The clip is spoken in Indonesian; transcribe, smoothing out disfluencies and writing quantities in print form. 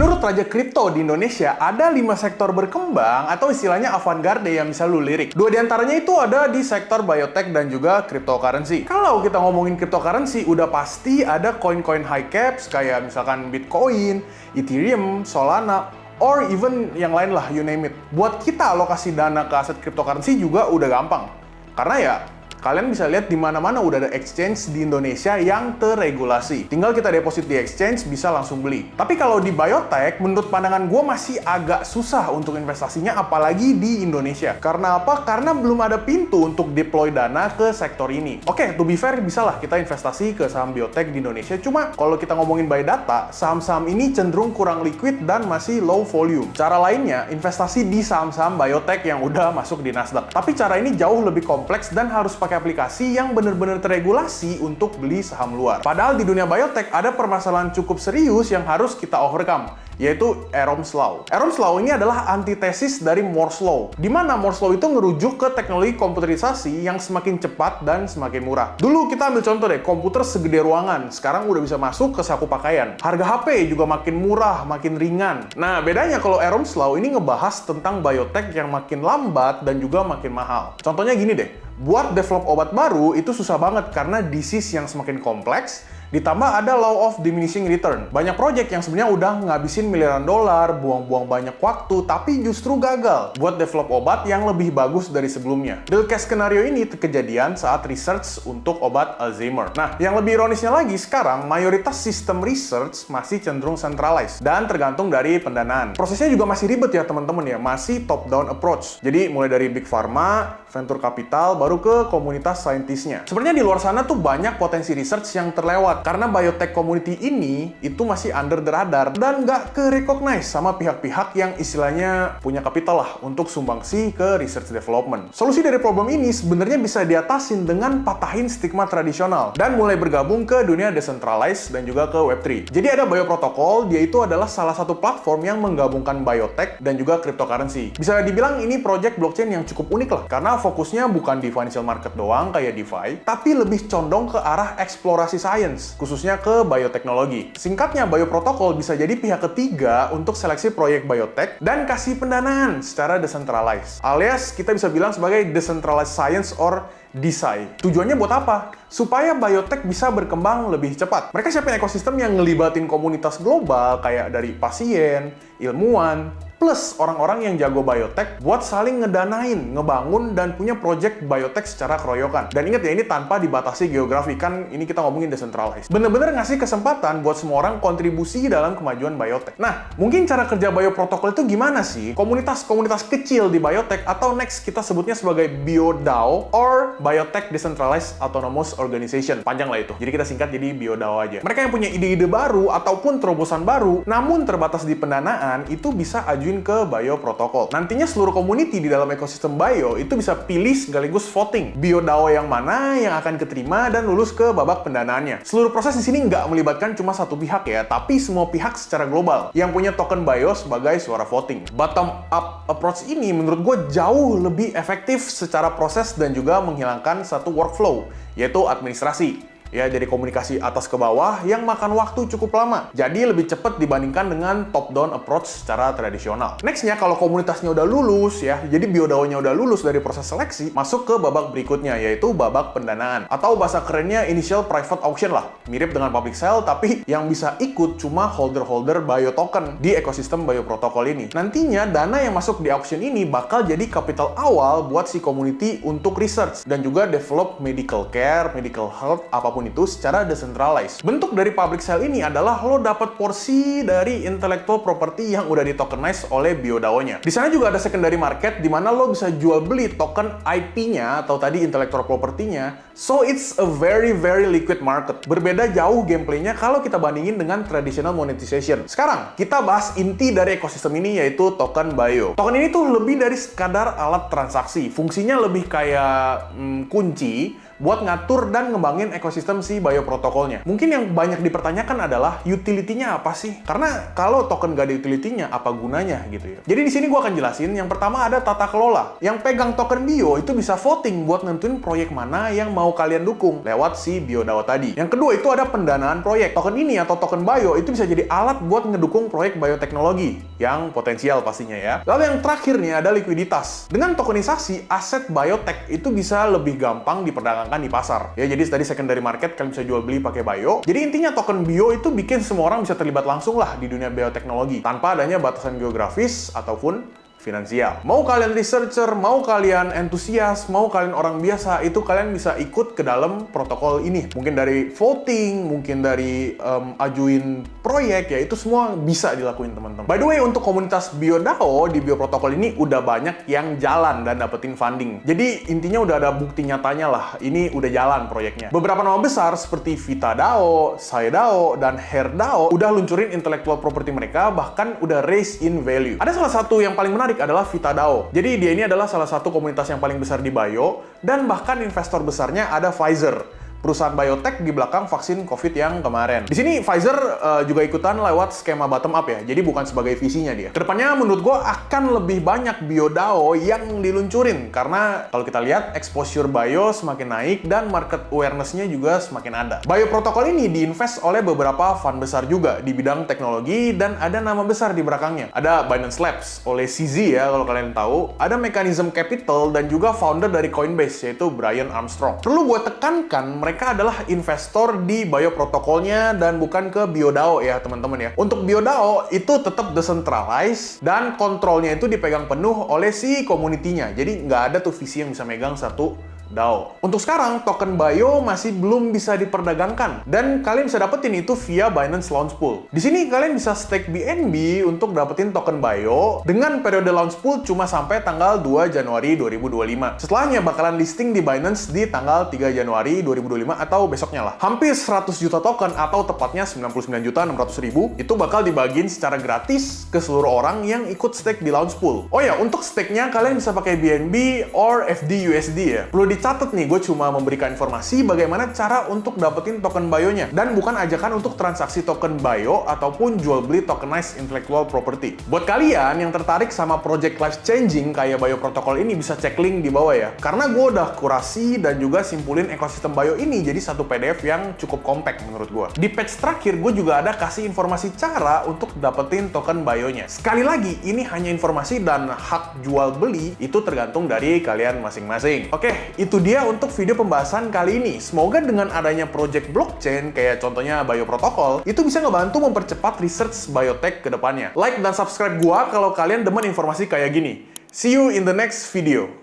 Menurut Raja Kripto di Indonesia, ada 5 sektor berkembang atau istilahnya avant-garde yang bisa lu lirik. 2 diantaranya itu ada di sektor biotech dan juga cryptocurrency. Kalau kita ngomongin cryptocurrency, udah pasti ada koin-koin high caps kayak misalkan Bitcoin, Ethereum, Solana, or even yang lain lah, you name it. Buat kita alokasi dana ke aset cryptocurrency juga udah gampang. Karena ya, kalian bisa lihat di mana-mana udah ada exchange di Indonesia yang terregulasi. Tinggal kita deposit di exchange, bisa langsung beli. Tapi kalau di biotech, menurut pandangan gue masih agak susah untuk investasinya, apalagi di Indonesia. Karena apa? Karena belum ada pintu untuk deploy dana ke sektor ini. Oke, to be fair, bisa lah kita investasi ke saham biotech di Indonesia. Cuma kalau kita ngomongin by data, saham-saham ini cenderung kurang liquid dan masih low volume. Cara lainnya, investasi di saham-saham biotech yang udah masuk di Nasdaq. Tapi cara ini jauh lebih kompleks dan harus pakai aplikasi yang benar-benar terregulasi untuk beli saham luar. Padahal di dunia biotech ada permasalahan cukup serius yang harus kita overcome, yaitu Aarons Law. Aarons Law ini adalah antitesis dari Moore's Law, di mana Moore's Law itu ngerujuk ke teknologi komputerisasi yang semakin cepat dan semakin murah. Dulu kita ambil contoh deh, komputer segede ruangan, sekarang udah bisa masuk ke saku pakaian. Harga HP juga makin murah, makin ringan. Nah, bedanya kalau Aarons Law ini ngebahas tentang biotech yang makin lambat dan juga makin mahal. Contohnya gini deh, buat develop obat baru itu susah banget karena disease yang semakin kompleks, ditambah ada law of diminishing return. Banyak project yang sebenarnya udah ngabisin miliaran dolar, buang-buang banyak waktu, tapi justru gagal buat develop obat yang lebih bagus dari sebelumnya. Real case skenario ini kejadian saat research untuk obat Alzheimer. Nah, yang lebih ironisnya lagi, sekarang mayoritas sistem research masih cenderung centralized dan tergantung dari pendanaan. Prosesnya juga masih ribet ya teman-teman ya, masih top-down approach. Jadi mulai dari big pharma, venture capital, baru ke komunitas saintisnya. Sebenarnya di luar sana tuh banyak potensi research yang terlewat karena biotech community ini itu masih under the radar dan nggak ke-recognize sama pihak-pihak yang istilahnya punya kapital lah untuk sumbangsi ke research development. Solusi dari problem ini sebenarnya bisa diatasin dengan patahin stigma tradisional dan mulai bergabung ke dunia decentralized dan juga ke Web3. Jadi ada BioProtocol, dia itu adalah salah satu platform yang menggabungkan biotech dan juga cryptocurrency. Bisa dibilang ini project blockchain yang cukup unik lah, karena fokusnya bukan di financial market doang kayak DeFi, tapi lebih condong ke arah eksplorasi science, khususnya ke bioteknologi. Singkatnya, BioProtocol bisa jadi pihak ketiga untuk seleksi proyek biotech dan kasih pendanaan secara decentralized. Alias kita bisa bilang sebagai decentralized science or DeSci. Tujuannya buat apa? Supaya biotech bisa berkembang lebih cepat. Mereka siapin ekosistem yang ngelibatin komunitas global kayak dari pasien, ilmuwan, plus orang-orang yang jago biotech buat saling ngedanain, ngebangun, dan punya project biotech secara keroyokan. Dan ingat ya, ini tanpa dibatasi geografi, kan ini kita ngomongin decentralized. Bener-bener ngasih kesempatan buat semua orang kontribusi dalam kemajuan biotech. Nah, mungkin cara kerja BioProtocol itu gimana sih? Komunitas-komunitas kecil di biotech, atau next kita sebutnya sebagai BioDAO, or Biotech Decentralized Autonomous Organization. Panjang lah itu. Jadi kita singkat jadi BioDAO aja. Mereka yang punya ide-ide baru ataupun terobosan baru, namun terbatas di pendanaan, itu bisa ajuin ke BioProtocol. Nantinya seluruh community di dalam ekosistem bio itu bisa pilih sekaligus voting BioDAO yang mana yang akan keterima dan lulus ke babak pendanaannya. Seluruh proses di sini nggak melibatkan cuma satu pihak ya, tapi semua pihak secara global yang punya token bio sebagai suara voting. Bottom up approach ini menurut gue jauh lebih efektif secara proses dan juga menghilangkan satu workflow, yaitu administrasi. Ya, jadi komunikasi atas ke bawah yang makan waktu cukup lama. Jadi lebih cepat dibandingkan dengan top-down approach secara tradisional. Nextnya, kalau komunitasnya udah lulus ya, jadi BioDAO-nya udah lulus dari proses seleksi, masuk ke babak berikutnya, yaitu babak pendanaan. Atau bahasa kerennya initial private auction lah. Mirip dengan public sale, tapi yang bisa ikut cuma holder-holder bio token di ekosistem BioProtocol ini. Nantinya, dana yang masuk di auction ini bakal jadi capital awal buat si community untuk research dan juga develop medical care, medical health, apapun itu secara decentralized. Bentuk dari public sale ini adalah lo dapat porsi dari intellectual property yang udah ditokenize oleh BioDAO-nya. Di sana juga ada secondary market di mana lo bisa jual beli token IP-nya atau tadi intellectual property-nya. So it's a very liquid market. Berbeda jauh gameplaynya kalau kita bandingin dengan traditional monetization. Sekarang kita bahas inti dari ekosistem ini, yaitu token bio. Token ini tuh lebih dari sekadar alat transaksi. Fungsinya lebih kayak kunci buat ngatur dan ngembangin ekosistem si bioprotokolnya. Mungkin yang banyak dipertanyakan adalah utility-nya apa sih? Karena kalau token gak ada utility-nya, apa gunanya gitu ya. Jadi di sini gue akan jelasin. Yang pertama ada tata kelola. Yang pegang token bio itu bisa voting buat nentuin proyek mana yang mau kalian dukung lewat si BioDAO tadi. Yang kedua itu ada pendanaan proyek. Token ini atau token bio itu bisa jadi alat buat ngedukung proyek bioteknologi yang potensial pastinya ya. Lalu yang terakhir nih ada likuiditas. Dengan tokenisasi, aset biotech itu bisa lebih gampang diperdagangkan di pasar. Ya, jadi tadi secondary market kalian bisa jual beli pakai bio. Jadi intinya token bio itu bikin semua orang bisa terlibat langsung lah di dunia bioteknologi tanpa adanya batasan geografis ataupun finansial. Mau kalian researcher, mau kalian entusias, mau kalian orang biasa, itu kalian bisa ikut ke dalam protokol ini. Mungkin dari voting, mungkin dari ajuin proyek, ya itu semua bisa dilakuin teman-teman. By the way, untuk komunitas BioDAO di bioprotokol ini udah banyak yang jalan dan dapetin funding. Jadi intinya udah ada bukti nyatanya lah, ini udah jalan proyeknya. Beberapa nama besar seperti VitaDAO, SciDAO, dan HairDAO udah luncurin intellectual property mereka, bahkan udah raise in value. Ada salah satu yang paling menarik adalah VitaDAO. Jadi dia ini adalah salah satu komunitas yang paling besar di bio, dan bahkan investor besarnya ada Pfizer, perusahaan biotech di belakang vaksin COVID yang kemarin. Di sini Pfizer juga ikutan lewat skema bottom up ya, jadi bukan sebagai visinya dia. Kedepannya menurut gue akan lebih banyak BioDAO yang diluncurin, karena kalau kita lihat exposure bio semakin naik dan market awareness-nya juga semakin ada. Bioprotokol ini diinvest oleh beberapa fund besar juga di bidang teknologi, dan ada nama besar di belakangnya. Ada Binance Labs oleh CZ ya kalau kalian tahu, ada Mechanism Capital, dan juga founder dari Coinbase yaitu Brian Armstrong. Perlu gue tekankan, mereka adalah investor di bioprotokolnya dan bukan ke BioDAO ya teman-teman ya. Untuk BioDAO itu tetap decentralized dan kontrolnya itu dipegang penuh oleh si community-nya. Jadi nggak ada tuh visi yang bisa megang satu DAO. Untuk sekarang, token bio masih belum bisa diperdagangkan, dan kalian bisa dapetin itu via Binance Launch Pool. Di sini kalian bisa stake BNB untuk dapetin token bio dengan periode launch pool cuma sampai tanggal 2 Januari 2025. Setelahnya bakalan listing di Binance di tanggal 3 Januari 2025 atau besoknya lah. Hampir 100 juta token atau tepatnya 99.600.000 itu bakal dibagiin secara gratis ke seluruh orang yang ikut stake di launch pool. Oh ya, untuk stake-nya kalian bisa pakai BNB or FDUSD ya. Perlu dicatat nih, gue cuma memberikan informasi bagaimana cara untuk dapetin token bio-nya, dan bukan ajakan untuk transaksi token bio ataupun jual beli tokenized intellectual property. Buat kalian yang tertarik sama project life changing kayak bioprotokol ini, bisa cek link di bawah ya, karena gue udah kurasi dan juga simpulin ekosistem bio ini jadi satu PDF yang cukup compact menurut gue. Di page terakhir gue juga ada kasih informasi cara untuk dapetin token bio-nya. Sekali lagi, ini hanya informasi dan hak jual beli itu tergantung dari kalian masing-masing. Oke, itu dia untuk video pembahasan kali ini. Semoga dengan adanya project blockchain kayak contohnya bioprotokol itu bisa ngebantu mempercepat research biotech ke depannya. Like dan subscribe gua kalau kalian demen informasi kayak gini. See you in the next video.